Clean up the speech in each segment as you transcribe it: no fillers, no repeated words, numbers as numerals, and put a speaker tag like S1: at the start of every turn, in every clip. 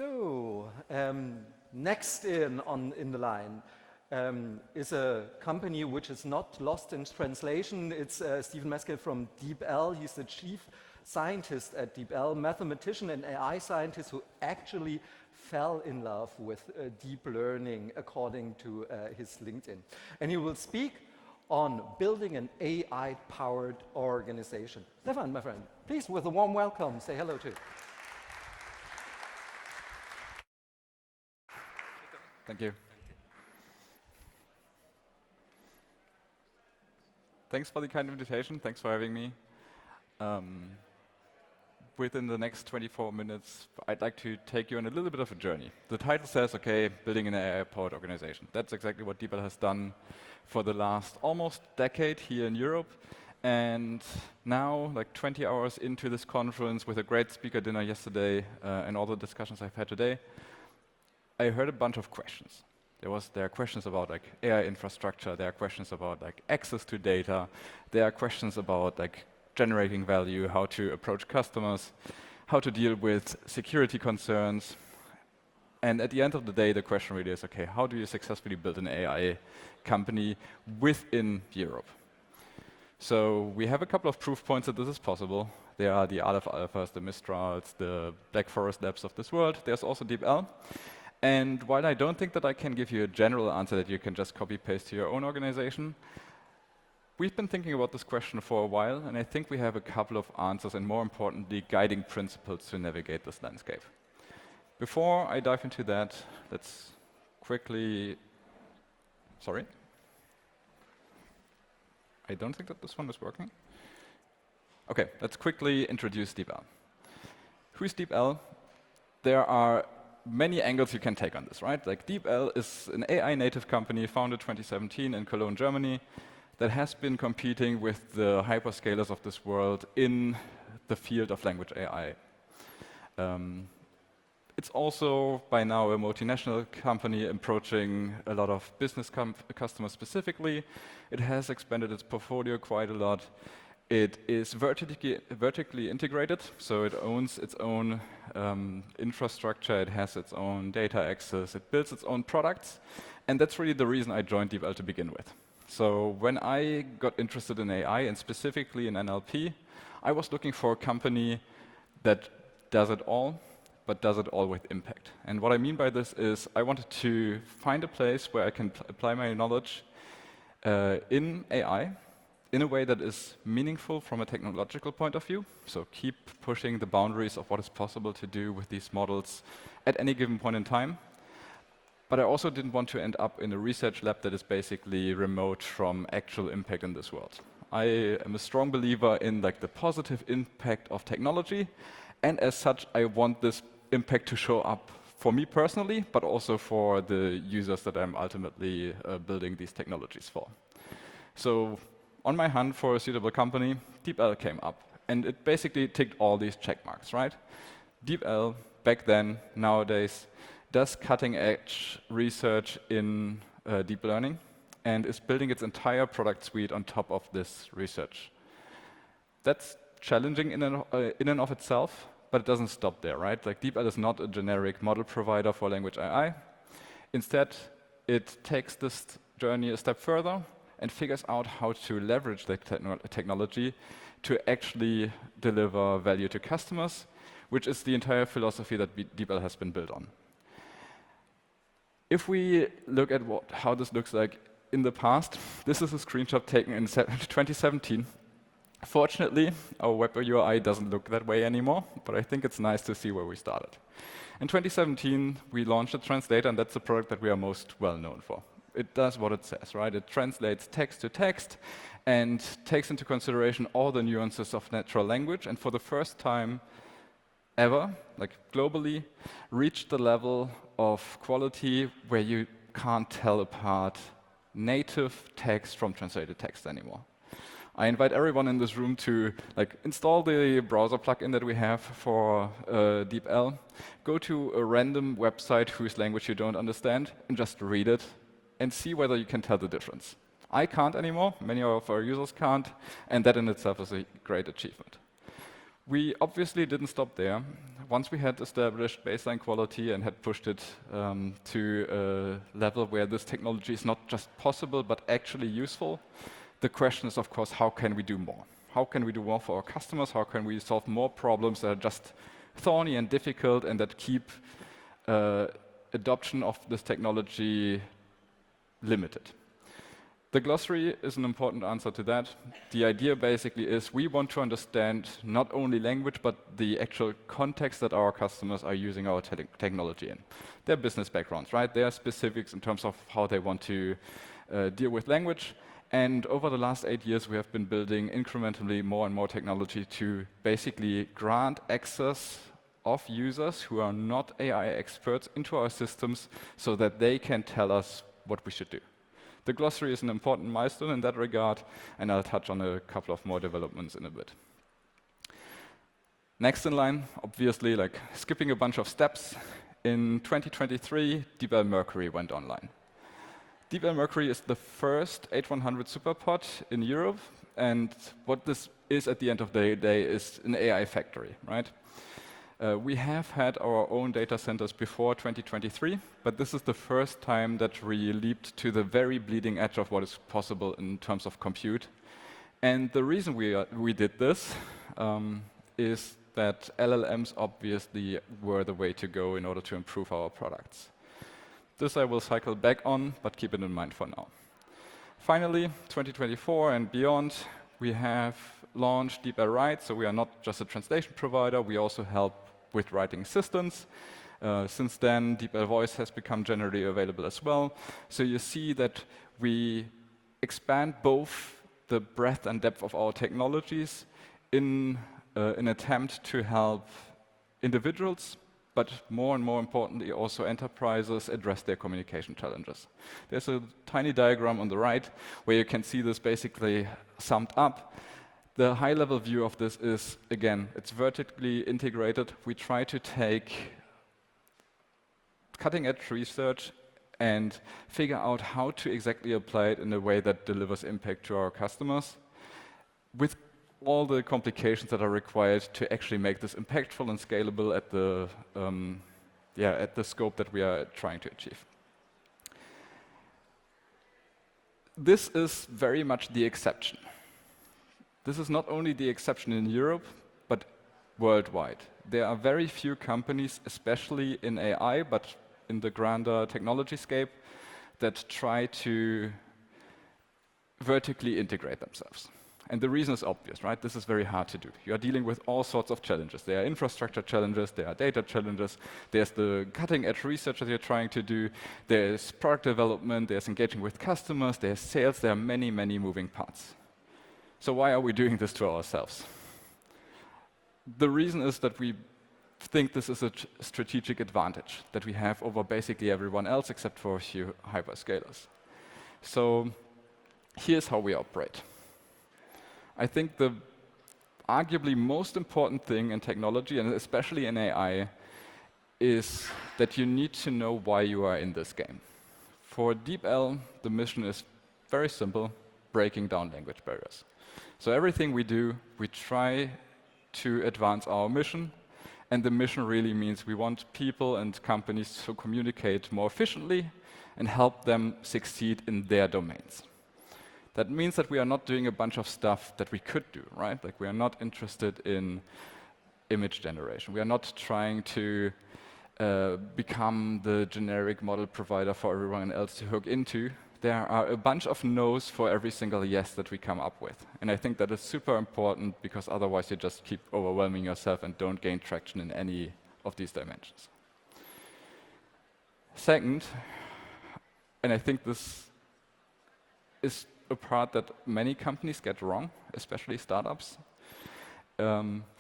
S1: So, next in the line is a company which is not lost in translation. It's Stefan Mesken from DeepL. He's the chief scientist at DeepL, mathematician and AI scientist who actually fell in love with deep learning, according to his LinkedIn. And he will speak on building an AI-powered organization. Stefan, my friend, please, with a warm welcome, say hello to.
S2: Thank you. Thanks for the kind invitation. Thanks for having me. Within the next 24 minutes, I'd like to take you on a little bit of a journey. The title says, okay, building an AI-powered organization. That's exactly what DeepL has done for the last almost decade here in Europe. And now, like 20 hours into this conference with a great speaker dinner yesterday and all the discussions I've had today, I heard a bunch of questions. There are questions about like AI infrastructure. There are questions about like access to data. There are questions about like generating value, how to approach customers, how to deal with security concerns. And at the end of the day, the question really is, okay, how do you successfully build an AI company within Europe? So we have a couple of proof points that this is possible. There are the Aleph Alphas, the Mistrals, the Black Forest Labs of this world. There's also DeepL. And while I don't think that I can give you a general answer that you can just copy-paste to your own organization, we've been thinking about this question for a while, and I think we have a couple of answers and, more importantly, guiding principles to navigate this landscape. Before I dive into that, let's quickly... Sorry? I don't think that this one is working. Okay, let's quickly introduce DeepL. Who's DeepL? There are many angles you can take on this, right? Like DeepL is an AI native company founded 2017 in Cologne, Germany, that has been competing with the hyperscalers of this world in the field of language AI. It's also by now a multinational company approaching a lot of business customers specifically. It has expanded its portfolio quite a lot. It is vertically integrated, so it owns its own infrastructure, it has its own data access, it builds its own products, and that's really the reason I joined DeepL to begin with. So when I got interested in AI, and specifically in NLP, I was looking for a company that does it all, but does it all with impact. And what I mean by this is I wanted to find a place where I can apply my knowledge in AI, in a way that is meaningful from a technological point of view, so keep pushing the boundaries of what is possible to do with these models at any given point in time. But I also didn't want to end up in a research lab that is basically remote from actual impact in this world. I am a strong believer in like the positive impact of technology, and as such, I want this impact to show up for me personally, but also for the users that I'm ultimately building these technologies for. So, on my hunt for a suitable company, DeepL came up, and it basically ticked all these check marks, right? DeepL, back then, nowadays, does cutting-edge research in deep learning and is building its entire product suite on top of this research. That's challenging in and of itself, but it doesn't stop there, right? Like DeepL is not a generic model provider for language AI. Instead, it takes this journey a step further and figures out how to leverage the technology to actually deliver value to customers, which is the entire philosophy that DeepL has been built on. If we look at how this looks like in the past, this is a screenshot taken in 2017. Fortunately, our web UI doesn't look that way anymore, but I think it's nice to see where we started. In 2017, we launched a translator, and that's the product that we are most well known for. It does what it says, right? It translates text to text and takes into consideration all the nuances of natural language, and for the first time ever, like globally, reached the level of quality where you can't tell apart native text from translated text anymore. I invite everyone in this room to install the browser plugin that we have for DeepL, go to a random website whose language you don't understand, and just read it and see whether you can tell the difference. I can't anymore, many of our users can't, and that in itself is a great achievement. We obviously didn't stop there. once we had established baseline quality and had pushed it to a level where this technology is not just possible but actually useful, the question is, of course, how can we do more? How can we do more for our customers? How can we solve more problems that are just thorny and difficult and that keep adoption of this technology limited? The glossary is an important answer to that. The idea basically is we want to understand not only language, but the actual context that our customers are using our technology in. Their business backgrounds, right? Their specifics in terms of how they want to deal with language. And over the last 8 years, we have been building incrementally more and more technology to basically grant access of users who are not AI experts into our systems so that they can tell us what we should do. The glossary is an important milestone in that regard, and I'll touch on a couple of more developments in a bit. Next in line, obviously, like skipping a bunch of steps, in 2023, DeepL Mercury went online. DeepL Mercury is the first H100 superpod in Europe, and what this is at the end of the day is an AI factory, right? We have had our own data centers before 2023, but this is the first time that we leaped to the very bleeding edge of what is possible in terms of compute. And the reason we did this is that LLMs obviously were the way to go in order to improve our products. This I will cycle back on, but keep it in mind for now. Finally, 2024 and beyond, we have launched DeepL Write, so we are not just a translation provider, we also help with writing assistants. Since then, DeepL Voice has become generally available as well. So you see that we expand both the breadth and depth of our technologies in an attempt to help individuals, but more and more importantly, also enterprises address their communication challenges. There's a tiny diagram on the right where you can see this basically summed up. The high-level view of this is, again, it's vertically integrated. We try to take cutting-edge research and figure out how to exactly apply it in a way that delivers impact to our customers with all the complications that are required to actually make this impactful and scalable at the scope that we are trying to achieve. This is very much the exception. This is not only the exception in Europe, but worldwide. There are very few companies, especially in AI, but in the grander technology scape, that try to vertically integrate themselves. And the reason is obvious, right? This is very hard to do. You are dealing with all sorts of challenges. There are infrastructure challenges, there are data challenges, there's the cutting-edge research that you're trying to do, there's product development, there's engaging with customers, there's sales, there are many, many moving parts. So why are we doing this to ourselves? The reason is that we think this is a strategic advantage that we have over basically everyone else except for a few hyperscalers. So here's how we operate. I think the arguably most important thing in technology, and especially in AI, is that you need to know why you are in this game. For DeepL, the mission is very simple, breaking down language barriers. So everything we do, we try to advance our mission, and the mission really means we want people and companies to communicate more efficiently and help them succeed in their domains. That means that we are not doing a bunch of stuff that we could do, right? Like we are not interested in image generation. We are not trying to become the generic model provider for everyone else to hook into. There are a bunch of no's for every single yes that we come up with. And I think that is super important because otherwise you just keep overwhelming yourself and don't gain traction in any of these dimensions. Second, and I think this is a part that many companies get wrong, especially startups,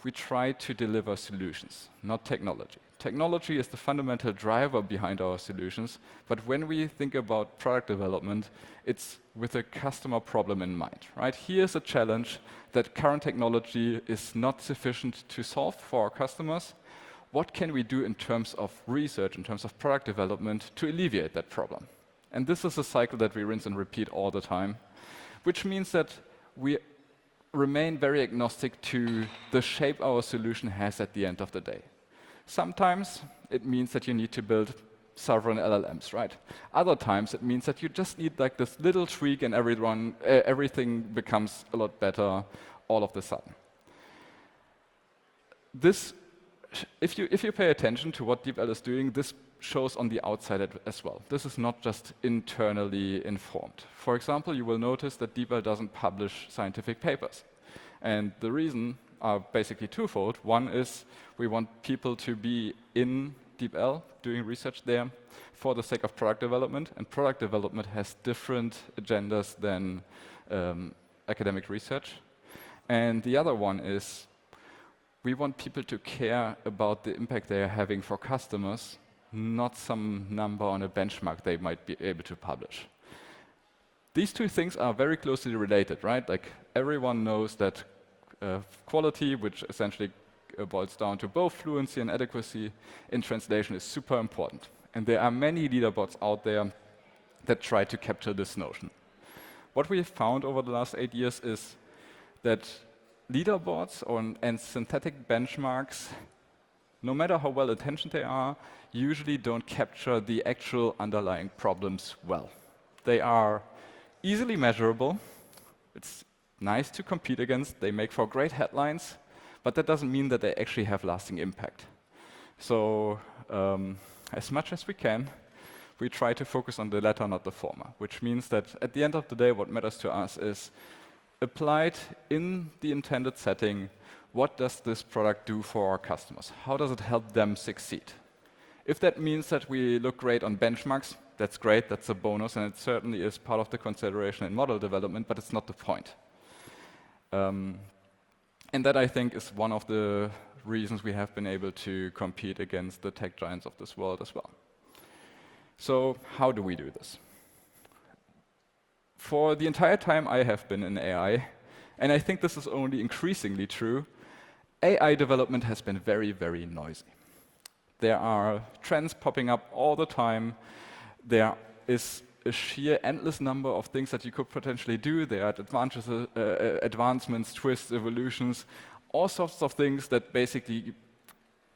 S2: we try to deliver solutions, not technology. Technology is the fundamental driver behind our solutions, but when we think about product development, it's with a customer problem in mind, right? Here's a challenge that current technology is not sufficient to solve for our customers. What can we do in terms of research, in terms of product development, to alleviate that problem? And this is a cycle that we rinse and repeat all the time, which means that we remain very agnostic to the shape our solution has at the end of the day. Sometimes it means that you need to build several LLMs, right? Other times it means that you just need like this little tweak and everything becomes a lot better all of a sudden. This, if you pay attention to what DeepL is doing, this shows on the outside as well. This is not just internally informed. For example, you will notice that DeepL doesn't publish scientific papers. And the reason are basically twofold. One is we want people to be in DeepL doing research there for the sake of product development, and product development has different agendas than academic research. And the other one is we want people to care about the impact they are having for customers, not some number on a benchmark they might be able to publish. These two things are very closely related, right? Like everyone knows that quality, which essentially boils down to both fluency and adequacy in translation, is super important. And there are many leaderboards out there that try to capture this notion. What we have found over the last 8 years is that leaderboards and synthetic benchmarks, no matter how well intentioned they are, usually don't capture the actual underlying problems well. They are easily measurable. It's nice to compete against. They make for great headlines, but that doesn't mean that they actually have lasting impact. So as much as we can, we try to focus on the latter, not the former, which means that at the end of the day, what matters to us is applied in the intended setting, what does this product do for our customers? How does it help them succeed? If that means that we look great on benchmarks, that's great, that's a bonus, and it certainly is part of the consideration in model development, but it's not the point. And that, I think, is one of the reasons we have been able to compete against the tech giants of this world as well. So how do we do this? For the entire time I have been in AI, and I think this is only increasingly true, AI development has been very, very noisy. There are trends popping up all the time. There is a sheer endless number of things that you could potentially do. There are advancements, twists, evolutions, all sorts of things that basically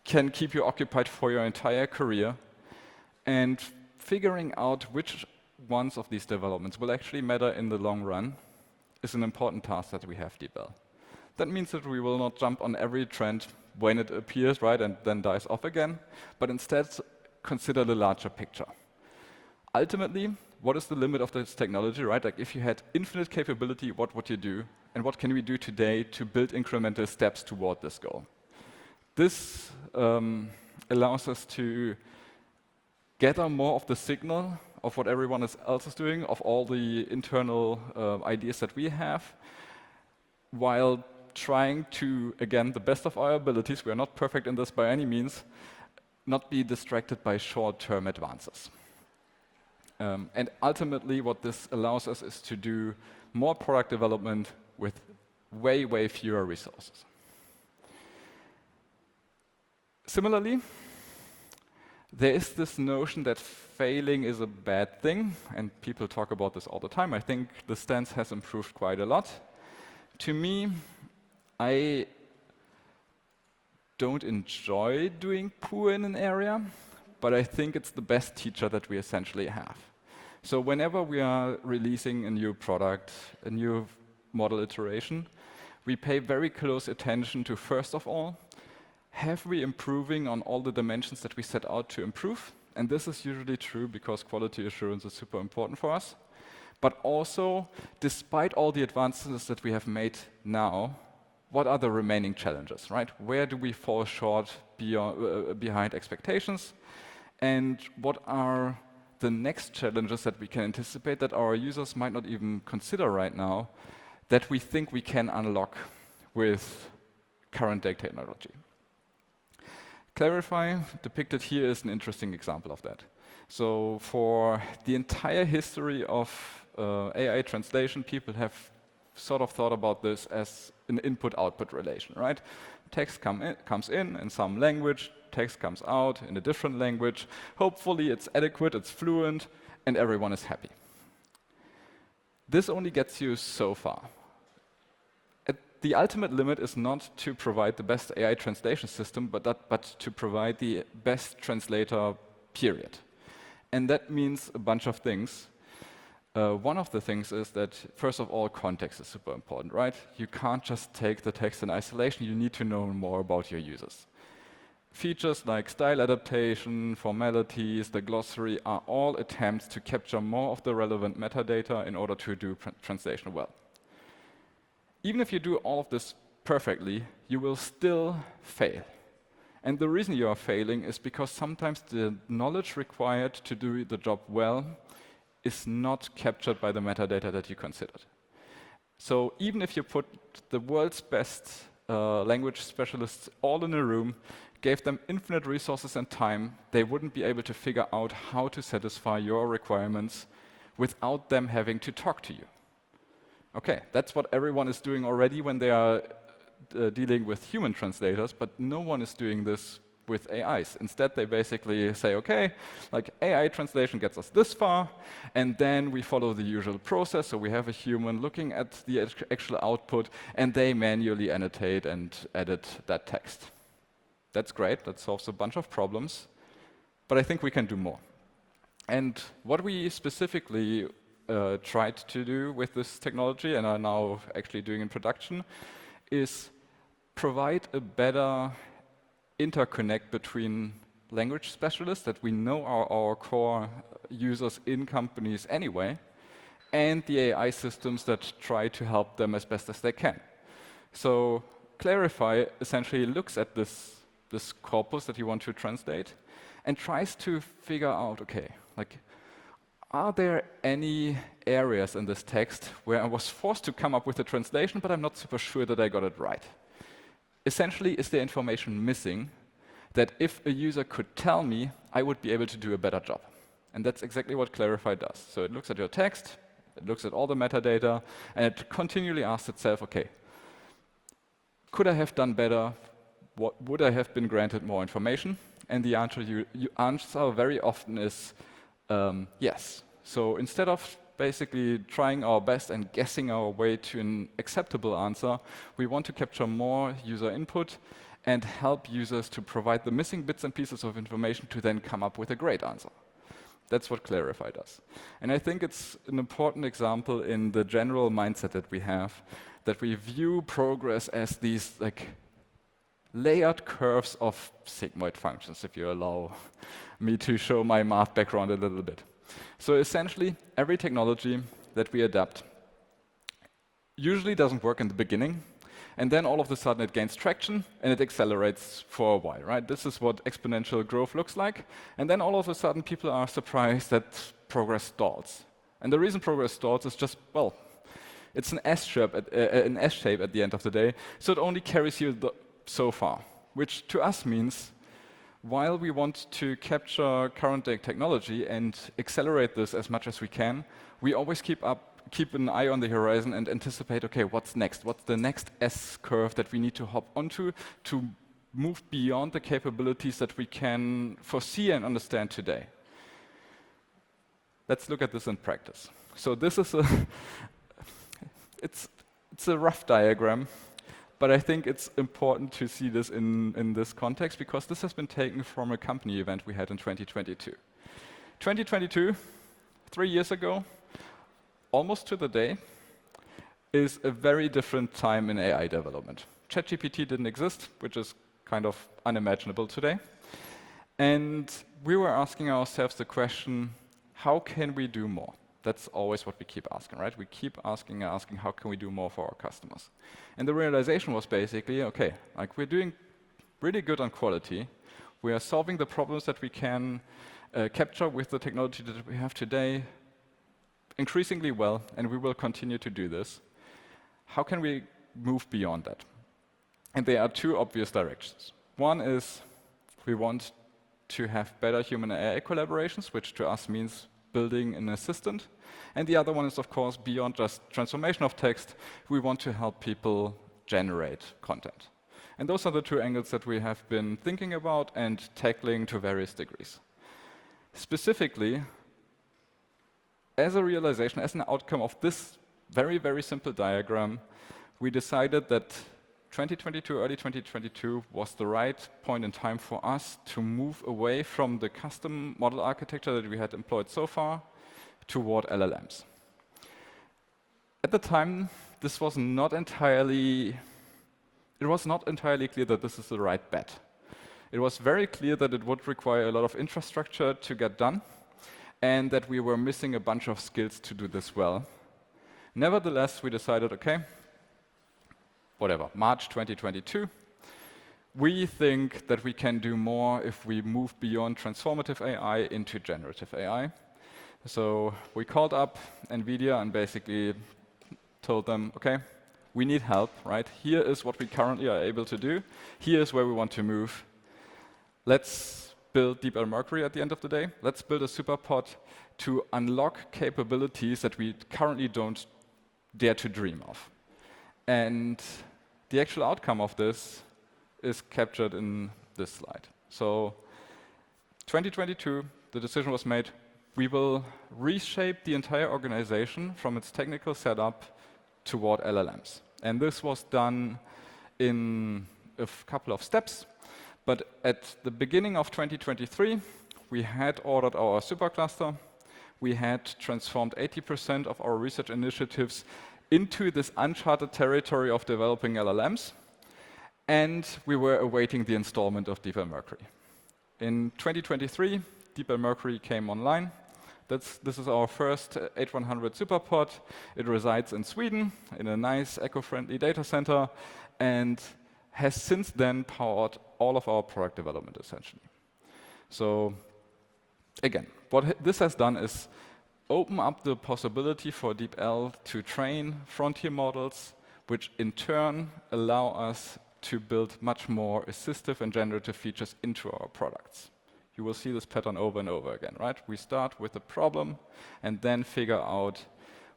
S2: can keep you occupied for your entire career. And figuring out which ones of these developments will actually matter in the long run is an important task that we have DeepL. That means that we will not jump on every trend when it appears, right, and then dies off again, but instead consider the larger picture. Ultimately, what is the limit of this technology, right? Like if you had infinite capability, what would you do? And what can we do today to build incremental steps toward this goal? This allows us to gather more of the signal of what everyone else is doing, of all the internal ideas that we have, while trying to, again, the best of our abilities, we are not perfect in this by any means, not be distracted by short-term advances. And ultimately, what this allows us is to do more product development with way, way fewer resources. Similarly, there is this notion that failing is a bad thing, and people talk about this all the time. I think the stance has improved quite a lot. To me, I don't enjoy doing poor in an area, but I think it's the best teacher that we essentially have. So whenever we are releasing a new product, a new model iteration, we pay very close attention to, first of all, have we improving on all the dimensions that we set out to improve? And this is usually true because quality assurance is super important for us. But also, despite all the advances that we have made now, what are the remaining challenges, right? Where do we fall short behind expectations? And what are the next challenges that we can anticipate that our users might not even consider right now that we think we can unlock with current day technology? Clarify, depicted here, is an interesting example of that. So for the entire history of AI translation, people have sort of thought about this as an input-output relation, right? Text comes in some language, text comes out in a different language. Hopefully it's adequate, it's fluent, and everyone is happy. This only gets you so far. At the ultimate limit is not to provide the best AI translation system, but to provide the best translator, period. And that means a bunch of things. One of the things is that, first of all, context is super important, right? You can't just take the text in isolation. You need to know more about your users. Features like style adaptation, formalities, the glossary are all attempts to capture more of the relevant metadata in order to do translation well. Even if you do all of this perfectly, you will still fail. And the reason you are failing is because sometimes the knowledge required to do the job well is not captured by the metadata that you considered. So even if you put the world's best language specialists all in a room, gave them infinite resources and time, they wouldn't be able to figure out how to satisfy your requirements without them having to talk to you. Okay, that's what everyone is doing already when they are dealing with human translators, but no one is doing this with AIs. Instead, they basically say, okay, like AI translation gets us this far, and then we follow the usual process. So we have a human looking at the actual output, and they manually annotate and edit that text. That's great, that solves a bunch of problems, but I think we can do more. And what we specifically tried to do with this technology, and are now actually doing in production, is provide a better interconnect between language specialists that we know are our core users in companies anyway, and the AI systems that try to help them as best as they can. So Clarify essentially looks at this corpus that you want to translate and tries to figure out, okay, like, are there any areas in this text where I was forced to come up with a translation, but I'm not super sure that I got it right? Essentially, is there information missing that if a user could tell me, I would be able to do a better job? And that's exactly what Clarify does. So it looks at your text, it looks at all the metadata, and it continually asks itself, okay, could I have done better? What would I have been granted more information? And the answer you answer very often is yes. So instead of basically trying our best and guessing our way to an acceptable answer, we want to capture more user input and help users to provide the missing bits and pieces of information to then come up with a great answer. That's what Clarify does. And I think it's an important example in the general mindset that we have, that we view progress as these like layered curves of sigmoid functions, if you allow me to show my math background a little bit. So essentially, every technology that we adapt usually doesn't work in the beginning, and then all of a sudden it gains traction and it accelerates for a while, right? This is what exponential growth looks like. And then all of a sudden people are surprised that progress stalls. And the reason progress stalls is just, well, it's an S-shape at the end of the day, so it only carries you so far, which to us means while we want to capture current technology and accelerate this as much as we can, we always keep an eye on the horizon and anticipate, okay, what's next? What's the next S-curve that we need to hop onto to move beyond the capabilities that we can foresee and understand today? Let's look at this in practice. So this is it's a rough diagram, but I think it's important to see this in this context because this has been taken from a company event we had in 2022. 2022, 3 years ago, almost to the day, is a very different time in AI development. ChatGPT didn't exist, which is kind of unimaginable today. And we were asking ourselves the question, how can we do more? That's always what we keep asking, right? We keep asking how can we do more for our customers? And the realization was basically, okay, like we're doing really good on quality. We are solving the problems that we can capture with the technology that we have today increasingly well, and we will continue to do this. How can we move beyond that? And there are two obvious directions. One is we want to have better human AI collaborations, which to us means building an assistant. And the other one is, of course, beyond just transformation of text, we want to help people generate content. And those are the two angles that we have been thinking about and tackling to various degrees. Specifically, as a realization, as an outcome of this very, very simple diagram, we decided that 2022, early 2022 was the right point in time for us to move away from the custom model architecture that we had employed so far toward LLMs. At the time, this was not entirely, it was not entirely clear that this is the right bet. It was very clear that it would require a lot of infrastructure to get done, and that we were missing a bunch of skills to do this well. Nevertheless, we decided, okay, whatever, March 2022, we think that we can do more if we move beyond transformative AI into generative AI. So we called up NVIDIA and basically told them, okay, we need help, right? Here is what we currently are able to do. Here is where we want to move. Let's build DeepL Mercury at the end of the day. Let's build a superpod to unlock capabilities that we currently don't dare to dream of. And the actual outcome of this is captured in this slide. So 2022, the decision was made, we will reshape the entire organization from its technical setup toward LLMs. And this was done in a couple of steps. But at the beginning of 2023, we had ordered our supercluster. We had transformed 80% of our research initiatives into this uncharted territory of developing LLMs, and we were awaiting the installment of DeepL Mercury. In 2023, DeepL Mercury came online. This is our first 8100 superpod. It resides in Sweden, in a nice eco-friendly data center, and has since then powered all of our product development, essentially. So again, what this has done is open up the possibility for DeepL to train frontier models, which in turn allow us to build much more assistive and generative features into our products. You will see this pattern over and over again, right? We start with a problem and then figure out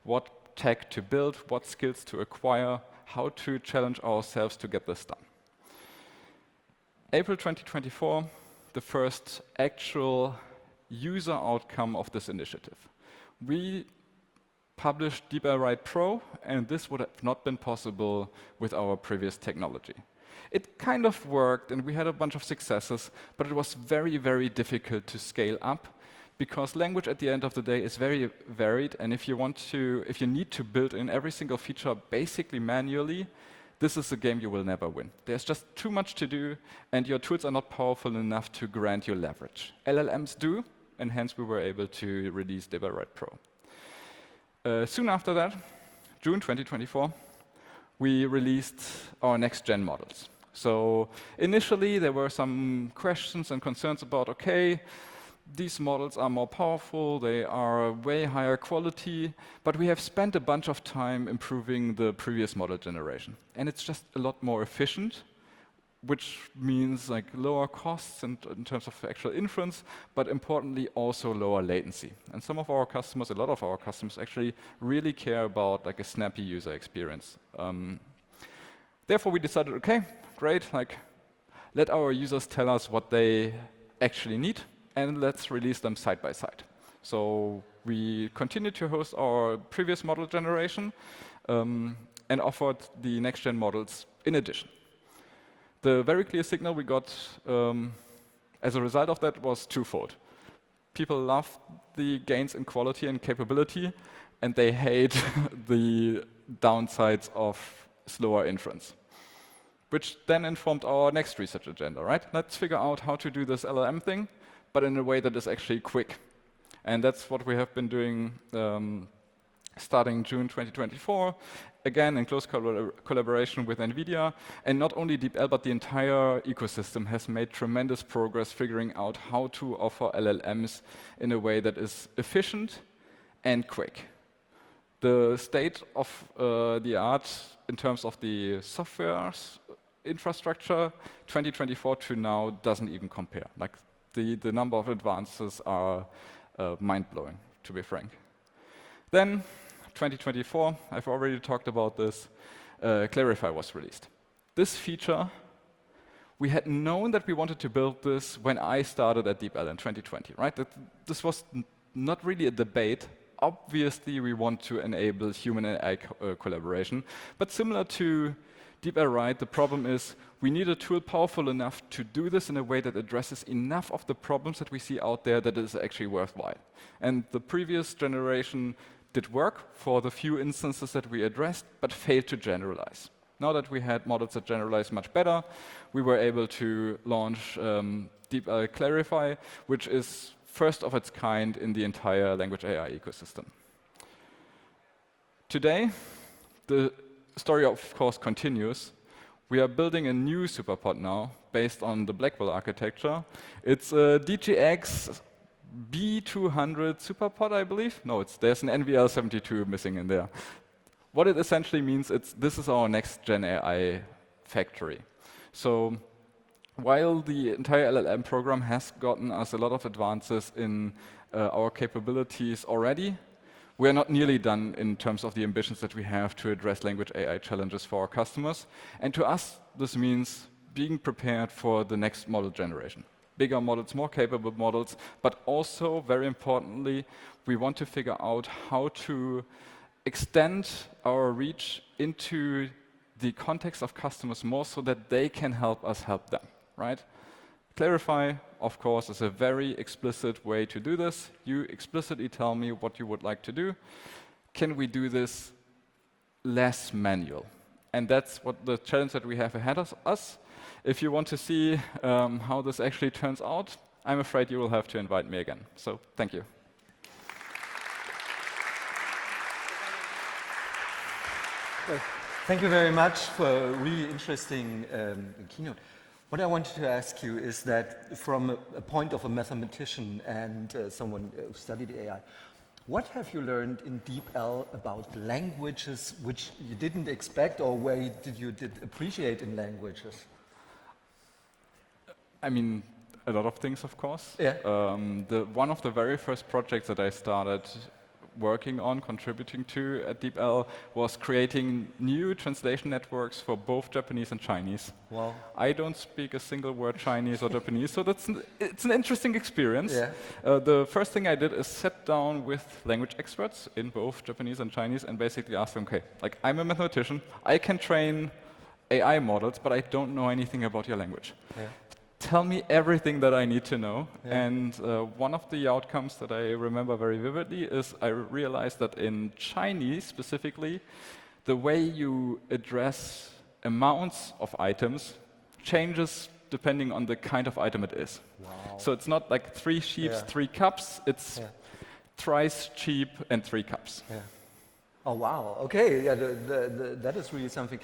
S2: what tech to build, what skills to acquire, how to challenge ourselves to get this done. April 2024, the first actual user outcome of this initiative. We published DeepL Write Pro, and this would have not been possible with our previous technology. It kind of worked, and we had a bunch of successes, but it was very, very difficult to scale up because language at the end of the day is very varied, and if you need to build in every single feature basically manually, this is a game you will never win. There's just too much to do, and your tools are not powerful enough to grant you leverage. LLMs do, and hence we were able to release DeepL Write Pro. Soon after that, June 2024, we released our next-gen models. So initially, there were some questions and concerns about, okay, these models are more powerful, they are way higher quality, but we have spent a bunch of time improving the previous model generation. And it's just a lot more efficient, which means like lower costs in terms of actual inference, but importantly also lower latency. And some of our customers, a lot of our customers actually really care about like a snappy user experience. Therefore, we decided, okay, great, like let our users tell us what they actually need, and let's release them side by side. So we continued to host our previous model generation and offered the next-gen models in addition. The very clear signal we got as a result of that was twofold. People love the gains in quality and capability, and they hate the downsides of slower inference, which then informed our next research agenda, right? Let's figure out how to do this LLM thing, but in a way that is actually quick. And that's what we have been doing starting June 2024, again in close collaboration with NVIDIA. And not only DeepL, but the entire ecosystem has made tremendous progress figuring out how to offer LLMs in a way that is efficient and quick. The state of the art in terms of the software infrastructure, 2024 to now doesn't even compare. Like the number of advances are mind-blowing, to be frank. Then 2024, I've already talked about this, Clarify was released. This feature, we had known that we wanted to build this when I started at DeepL in 2020, right? This was not really a debate. obviously we want to enable human and AI collaboration. But similar to DeepL, right, the problem is we need a tool powerful enough to do this in a way that addresses enough of the problems that we see out there that is actually worthwhile. And the previous generation did work for the few instances that we addressed, but failed to generalize. Now that we had models that generalize much better, we were able to launch DeepL Clarify, which is first of its kind in the entire language AI ecosystem. Today, the story of course continues. We are building a new superpod now based on the Blackwell architecture. It's a DGX B200 superpod, I believe. No, there's an NVL72 missing in there. What it essentially means, this is our next gen AI factory. So while the entire LLM program has gotten us a lot of advances in our capabilities already, we are not nearly done in terms of the ambitions that we have to address language AI challenges for our customers. And to us, this means being prepared for the next model generation. Bigger models, more capable models, but also, very importantly, we want to figure out how to extend our reach into the context of customers more so that they can help us help them, right? Clarify, of course, is a very explicit way to do this. You explicitly tell me what you would like to do. Can we do this less manual? And that's what the challenge that we have ahead of us. If you want to see how this actually turns out, I'm afraid you will have to invite me again. So thank you.
S1: Thank you very much for a really interesting keynote. What I wanted to ask you is that from a point of a mathematician and someone who studied AI, what have you learned in DeepL about languages which you didn't expect, or where you did appreciate in languages?
S2: I mean, a lot of things, of course.
S1: Yeah.
S2: One of the very first projects that I started working on, contributing to at DeepL, was creating new translation networks for both Japanese and Chinese.
S1: Wow.
S2: I don't speak a single word Chinese or Japanese, so it's an interesting experience.
S1: Yeah.
S2: The first thing I did is sit down with language experts in both Japanese and Chinese and basically ask them, okay, like I'm a mathematician, I can train AI models, but I don't know anything about your language.
S1: Yeah.
S2: Tell me everything that I need to know.
S1: Yeah.
S2: And one of the outcomes that I remember very vividly is I realized that in Chinese specifically, the way you address amounts of items changes depending on the kind of item it is.
S1: Wow.
S2: So it's not like 3 sheep,
S1: Yeah.
S2: 3 cups, it's
S1: Yeah.
S2: thrice sheep and 3 cups.
S1: Yeah. Oh wow. Okay. Yeah. That is really something.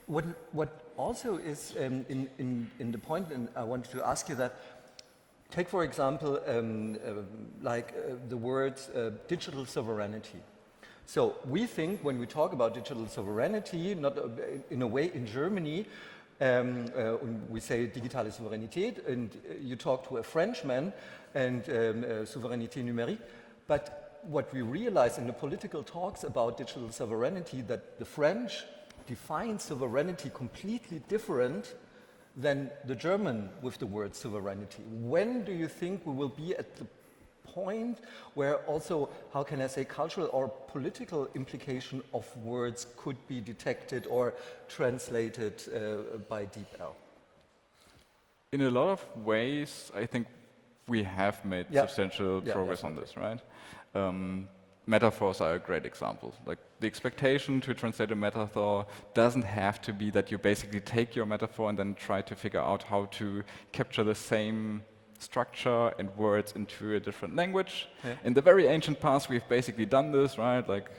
S1: What also is in the point, and I wanted to ask you that. Take for example, the word digital sovereignty. So we think when we talk about digital sovereignty, not in a way in Germany, we say digitale Souveränität, and you talk to a Frenchman and souveraineté numérique, but what we realize in the political talks about digital sovereignty, that the French define sovereignty completely different than the German with the word sovereignty. When do you think we will be at the point where also, how can I say, cultural or political implication of words could be detected or translated by DeepL?
S2: In a lot of ways, I think we have made substantial progress on this, right? Metaphors are a great example. Like the expectation to translate a metaphor doesn't have to be that you basically take your metaphor and then try to figure out how to capture the same structure and words into a different language. Yeah. In the very ancient past, we've basically done this, right? Like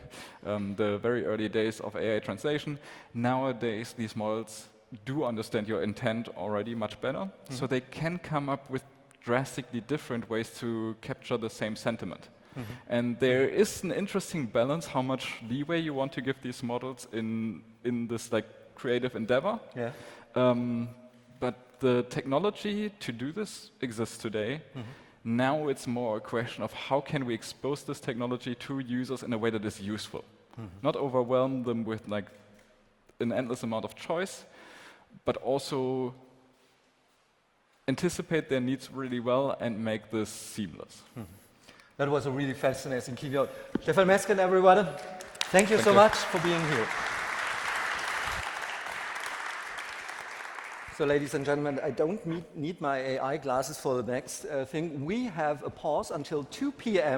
S2: the very early days of AI translation. Nowadays, these models do understand your intent already much better, so they can come up with drastically different ways to capture the same sentiment. And there is an interesting balance how much leeway you want to give these models in this like creative endeavor. Yeah. But the technology to do this exists today. Now it's more a question of how can we expose this technology to users in a way that is useful. Not overwhelm them with like an endless amount of choice, but also anticipate their needs really well and make this seamless.
S1: That was a really fascinating keynote. Stefan Mesken, everyone, thank you so much for being here. So, ladies and gentlemen, I don't need my AI glasses for the next thing. We have a pause until 2 p.m.